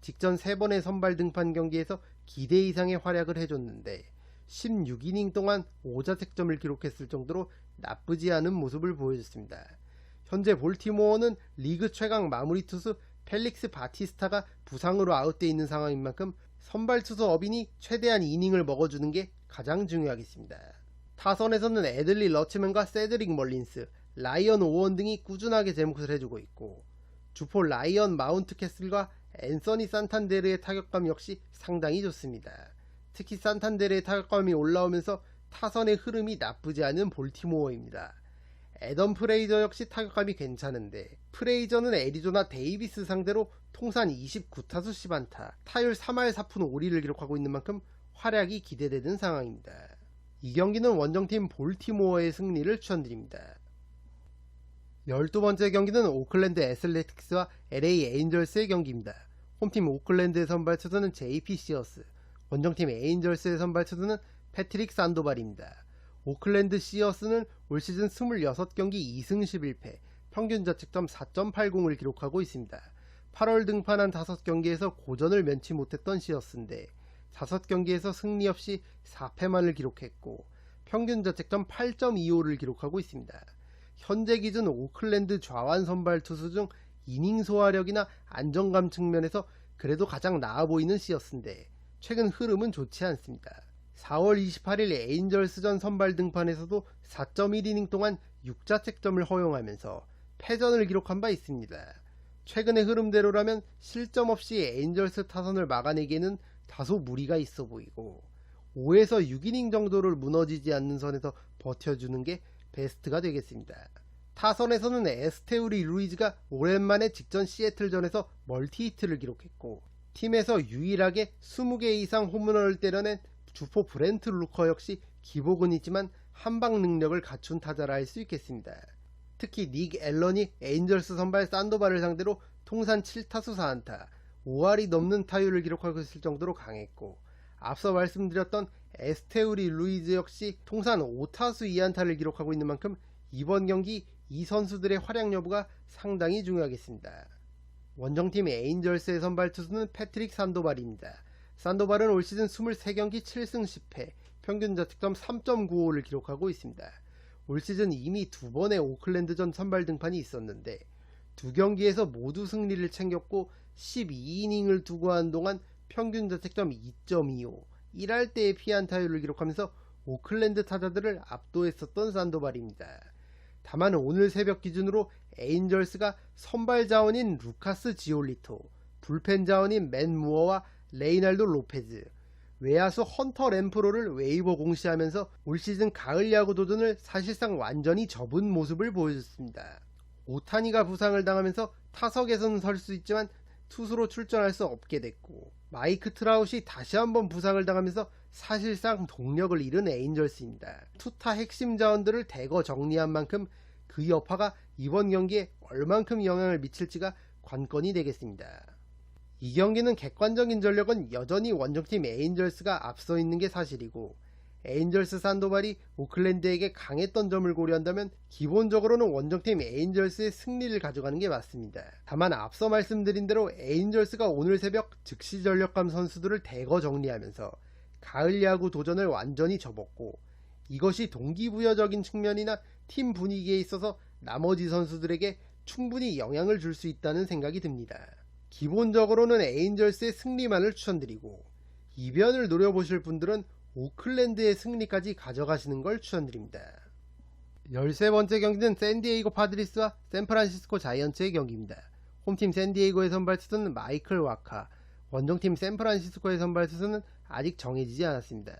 직전 3번의 선발 등판 경기에서 기대 이상의 활약을 해줬는데 16이닝 동안 5자책점을 기록했을 정도로 나쁘지 않은 모습을 보여줬습니다. 현재 볼티모어는 리그 최강 마무리 투수 펠릭스 바티스타가 부상으로 아웃되어 있는 상황인 만큼 선발 투수 어빈이 최대한 이닝을 먹어주는 게 가장 중요하겠습니다. 타선에서는 애들리 러츠맨과 세드릭 멀린스, 라이언 오원 등이 꾸준하게 제 몫을 해주고 있고, 주포 라이언 마운트 캐슬과 앤서니 산탄데르의 타격감 역시 상당히 좋습니다. 특히 산탄데르의 타격감이 올라오면서 타선의 흐름이 나쁘지 않은 볼티모어입니다. 애덤 프레이저 역시 타격감이 괜찮은데, 프레이저는 애리조나 데이비스 상대로 통산 29타수 10안타, 타율 3할 4푼 5리를 기록하고 있는 만큼 활약이 기대되는 상황입니다. 이 경기는 원정팀 볼티모어의 승리를 추천드립니다. 12번째 경기는 오클랜드 애슬레틱스와 LA 에인절스의 경기입니다. 홈팀 오클랜드의 선발 투수는 JP 시어스, 원정팀 에인절스의 선발 투수는 패트릭 산도발입니다. 오클랜드 시어스는 올 시즌 26경기 2승 11패, 평균 자책점 4.80을 기록하고 있습니다. 8월 등판한 5경기에서 고전을 면치 못했던 시어스인데 5경기에서 승리 없이 4패만을 기록했고 평균 자책점 8.25를 기록하고 있습니다. 현재 기준 오클랜드 좌완 선발 투수 중 이닝 소화력이나 안정감 측면에서 그래도 가장 나아 보이는 시어스인데 최근 흐름은 좋지 않습니다. 4월 28일 에인절스전 선발 등판에서도 4.1이닝 동안 6자책점을 허용하면서 패전을 기록한 바 있습니다. 최근의 흐름대로라면 실점 없이 에인절스 타선을 막아내기에는 다소 무리가 있어 보이고 5에서 6이닝 정도를 무너지지 않는 선에서 버텨주는 게 베스트가 되겠습니다. 타선에서는 에스테우리 루이즈가 오랜만에 직전 시애틀전에서 멀티히트를 기록했고 팀에서 유일하게 20개 이상 홈런을 때려낸 주포 브렌트 루커 역시 기복은 있지만 한방 능력을 갖춘 타자라 할 수 있겠습니다. 특히 닉 앨런이 에인절스 선발 산도발을 상대로 통산 7타수 4안타, 5할이 넘는 타율을 기록하고 있을 정도로 강했고 앞서 말씀드렸던 에스테우리 루이즈 역시 통산 5타수 2안타를 기록하고 있는 만큼 이번 경기 이 선수들의 활약 여부가 상당히 중요하겠습니다. 원정팀 에인절스의 선발 투수는 패트릭 산도발입니다. 산도발은 올 시즌 23경기 7승 10패, 평균 자책점 3.95를 기록하고 있습니다. 올 시즌 이미 2번의 오클랜드전 선발 등판이 있었는데 2경기에서 모두 승리를 챙겼고 12이닝을 두고 한 동안 평균 자책점 2.25, 1할 때의 피안타율을 기록하면서 오클랜드 타자들을 압도했었던 산도발입니다. 다만 오늘 새벽 기준으로 에인절스가 선발 자원인 루카스 지올리토, 불펜 자원인 맨 무어와 레이날도 로페즈, 외야수 헌터 램프로를 웨이버 공시하면서 올 시즌 가을 야구 도전을 사실상 완전히 접은 모습을 보여줬습니다. 오타니가 부상을 당하면서 타석에서는 설 수 있지만 투수로 출전할 수 없게 됐고 마이크 트라웃이 다시 한번 부상을 당하면서 사실상 동력을 잃은 에인절스입니다. 투타 핵심 자원들을 대거 정리한 만큼 그 여파가 이번 경기에 얼만큼 영향을 미칠지가 관건이 되겠습니다. 이 경기는 객관적인 전력은 여전히 원정팀 에인절스가 앞서 있는 게 사실이고 에인절스 산도발이 오클랜드에게 강했던 점을 고려한다면 기본적으로는 원정팀 에인절스의 승리를 가져가는 게 맞습니다. 다만 앞서 말씀드린 대로 에인절스가 오늘 새벽 즉시 전력감 선수들을 대거 정리하면서 가을 야구 도전을 완전히 접었고 이것이 동기부여적인 측면이나 팀 분위기에 있어서 나머지 선수들에게 충분히 영향을 줄 수 있다는 생각이 듭니다. 기본적으로는 에인절스의 승리만을 추천드리고 이변을 노려보실 분들은 오클랜드의 승리까지 가져가시는 걸 추천드립니다. 13번째 경기는 샌디에이고 파드리스와 샌프란시스코 자이언츠의 경기입니다. 홈팀 샌디에이고의 선발 투수는 마이클 와카, 원정팀 샌프란시스코의 선발 투수는 아직 정해지지 않았습니다.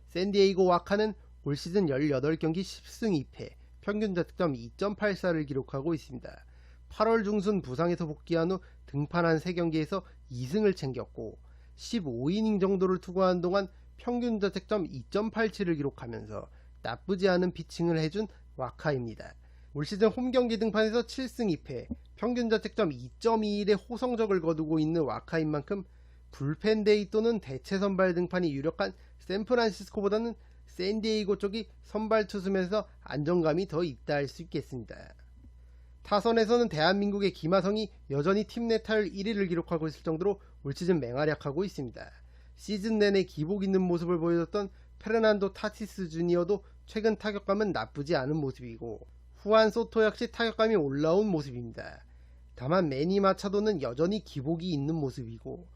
샌디에이고 와카는 올 시즌 18경기 10승 2패, 평균 자책점 2.84를 기록하고 있습니다. 8월 중순 부상에서 복귀한 후 등판한 3경기에서 2승을 챙겼고 15이닝 정도를 투구한 동안 평균 자책점 2.87을 기록하면서 나쁘지 않은 피칭을 해준 와카입니다. 올 시즌 홈경기 등판에서 7승 2패, 평균 자책점 2.21의 호성적을 거두고 있는 와카인 만큼 불펜데이 또는 대체 선발 등판이 유력한 샌프란시스코보다는 샌디에이고 쪽이 선발 투수면서 안정감이 더 있다 할 수 있겠습니다. 타선에서는 대한민국의 김하성이 여전히 팀 내 타율 1위를 기록하고 있을 정도로 올 시즌 맹활약하고 있습니다. 시즌 내내 기복 있는 모습을 보여줬던 페르난도 타티스 주니어도 최근 타격감은 나쁘지 않은 모습이고 후안 소토 역시 타격감이 올라온 모습입니다. 다만 매니 마차도는 여전히 기복이 있는 모습이고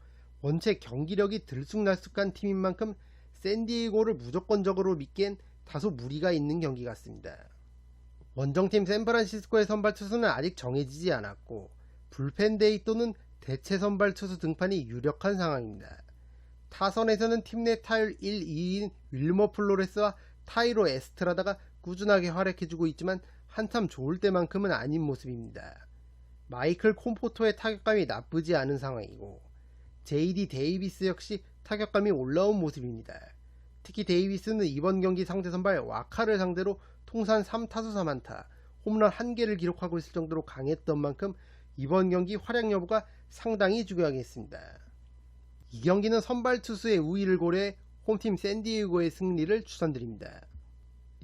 원체 경기력이 들쑥날쑥한 팀인 만큼 샌디에이고를 무조건적으로 믿기엔 다소 무리가 있는 경기 같습니다. 원정팀 샌프란시스코의 선발 투수는 아직 정해지지 않았고 불펜데이 또는 대체 선발 투수 등판이 유력한 상황입니다. 타선에서는 팀 내 타율 1, 2위인 윌머 플로레스와 타이로 에스트라다가 꾸준하게 활약해주고 있지만 한참 좋을 때만큼은 아닌 모습입니다. 마이클 콤포토의 타격감이 나쁘지 않은 상황이고 JD 데이비스 역시 타격감이 올라온 모습입니다. 특히 데이비스는 이번 경기 상대 선발 와카를 상대로 통산 3타수 3안타, 홈런 1개를 기록하고 있을 정도로 강했던 만큼 이번 경기 활약 여부가 상당히 중요하겠습니다. 이 경기는 선발 투수의 우위를 고려해 홈팀 샌디에이고의 승리를 추천드립니다.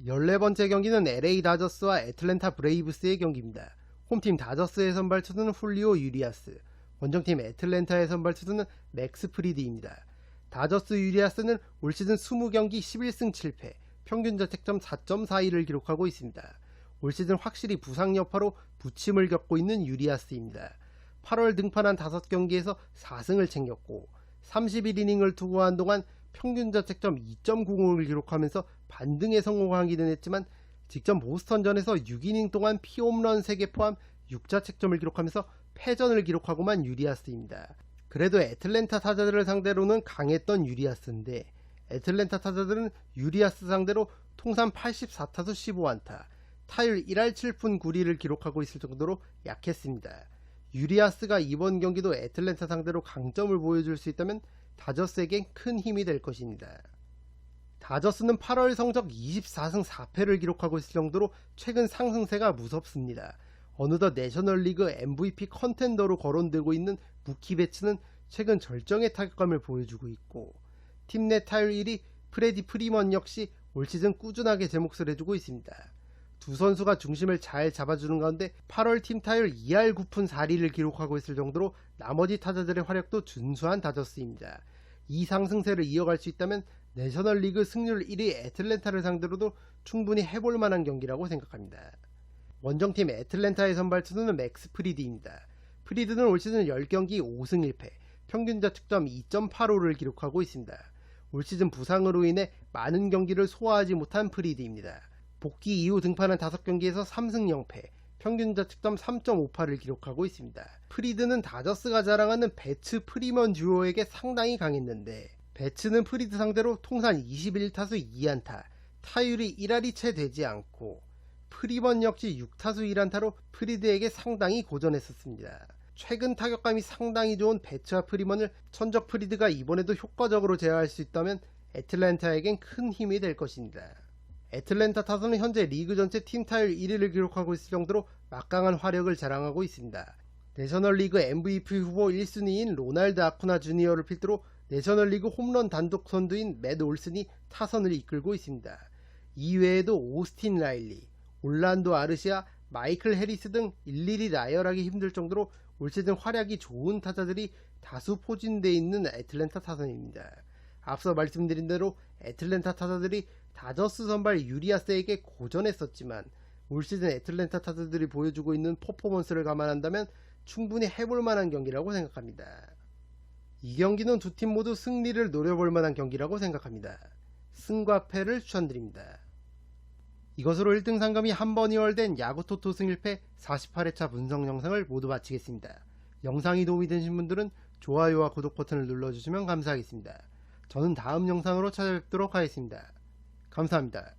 14번째 경기는 LA 다저스와 애틀랜타 브레이브스의 경기입니다. 홈팀 다저스의 선발 투수는 훌리오 유리아스, 원정팀 애틀랜타의 선발 투수는 맥스 프리드입니다. 다저스 유리아스는 올 시즌 20경기 11승 7패, 평균 자책점 4.42를 기록하고 있습니다. 올 시즌 확실히 부상 여파로 부침을 겪고 있는 유리아스입니다. 8월 등판한 5경기에서 4승을 챙겼고 31이닝을 투구한 동안 평균 자책점 2.90을 기록하면서 반등에 성공하기는 했지만 직전 보스턴전에서 6이닝 동안 피홈런 3개 포함 6자책점을 기록하면서 패전을 기록하고만 유리아스입니다. 그래도 애틀랜타 타자들을 상대로는 강했던 유리아스인데 애틀랜타 타자들은 유리아스 상대로 통산 84타수 15안타, 타율 1할 7푼 9리를 기록하고 있을 정도로 약했습니다. 유리아스가 이번 경기도 애틀랜타 상대로 강점을 보여줄 수 있다면 다저스에겐 큰 힘이 될 것입니다. 다저스는 8월 성적 24승 4패를 기록하고 있을 정도로 최근 상승세가 무섭습니다. 어느덧 내셔널리그 MVP 컨텐더로 거론되고 있는 무키 베츠는 최근 절정의 타격감을 보여주고 있고 팀 내 타율 1위 프레디 프리먼 역시 올 시즌 꾸준하게 제 몫을 해주고 있습니다. 두 선수가 중심을 잘 잡아주는 가운데 8월 팀 타율 2할 9푼 4리를 기록하고 있을 정도로 나머지 타자들의 활약도 준수한 다저스입니다. 이 상승세를 이어갈 수 있다면 내셔널리그 승률 1위 애틀랜타를 상대로도 충분히 해볼 만한 경기라고 생각합니다. 원정팀 애틀랜타의 선발 투수는 맥스 프리드입니다. 프리드는 올 시즌 10경기 5승 1패, 평균 자책점 2.85를 기록하고 있습니다. 올 시즌 부상으로 인해 많은 경기를 소화하지 못한 프리드입니다. 복귀 이후 등판한 5경기에서 3승 0패, 평균 자책점 3.58을 기록하고 있습니다. 프리드는 다저스가 자랑하는 배츠 프리먼 듀오에게 상당히 강했는데 배츠는 프리드 상대로 통산 21타수 2안타, 타율이 1할이 채 되지 않고 프리먼 역시 6타수 1안타로 프리드에게 상당히 고전했었습니다. 최근 타격감이 상당히 좋은 배츠와 프리먼을 천적 프리드가 이번에도 효과적으로 제어할 수 있다면 애틀랜타에겐 큰 힘이 될 것입니다. 애틀랜타 타선은 현재 리그 전체 팀 타율 1위를 기록하고 있을 정도로 막강한 화력을 자랑하고 있습니다. 내셔널리그 MVP 후보 1순위인 로날드 아쿠나 주니어를 필두로 내셔널리그 홈런 단독 선두인 맷 올슨이 타선을 이끌고 있습니다. 이외에도 오스틴 라일리, 올란도 아르시아, 마이클 해리스 등 일일이 나열하기 힘들 정도로 올 시즌 활약이 좋은 타자들이 다수 포진되어 있는 애틀랜타 타선입니다. 앞서 말씀드린 대로 애틀랜타 타자들이 다저스 선발 유리아스에게 고전했었지만 올 시즌 애틀랜타 타자들이 보여주고 있는 퍼포먼스를 감안한다면 충분히 해볼 만한 경기라고 생각합니다. 이 경기는 두 팀 모두 승리를 노려볼 만한 경기라고 생각합니다. 승과 패를 추천드립니다. 이것으로 1등 상금이 한 번 이월된 야구토토 승 1패 48회차 분석 영상을 모두 마치겠습니다. 영상이 도움이 되신 분들은 좋아요와 구독 버튼을 눌러주시면 감사하겠습니다. 저는 다음 영상으로 찾아뵙도록 하겠습니다. 감사합니다.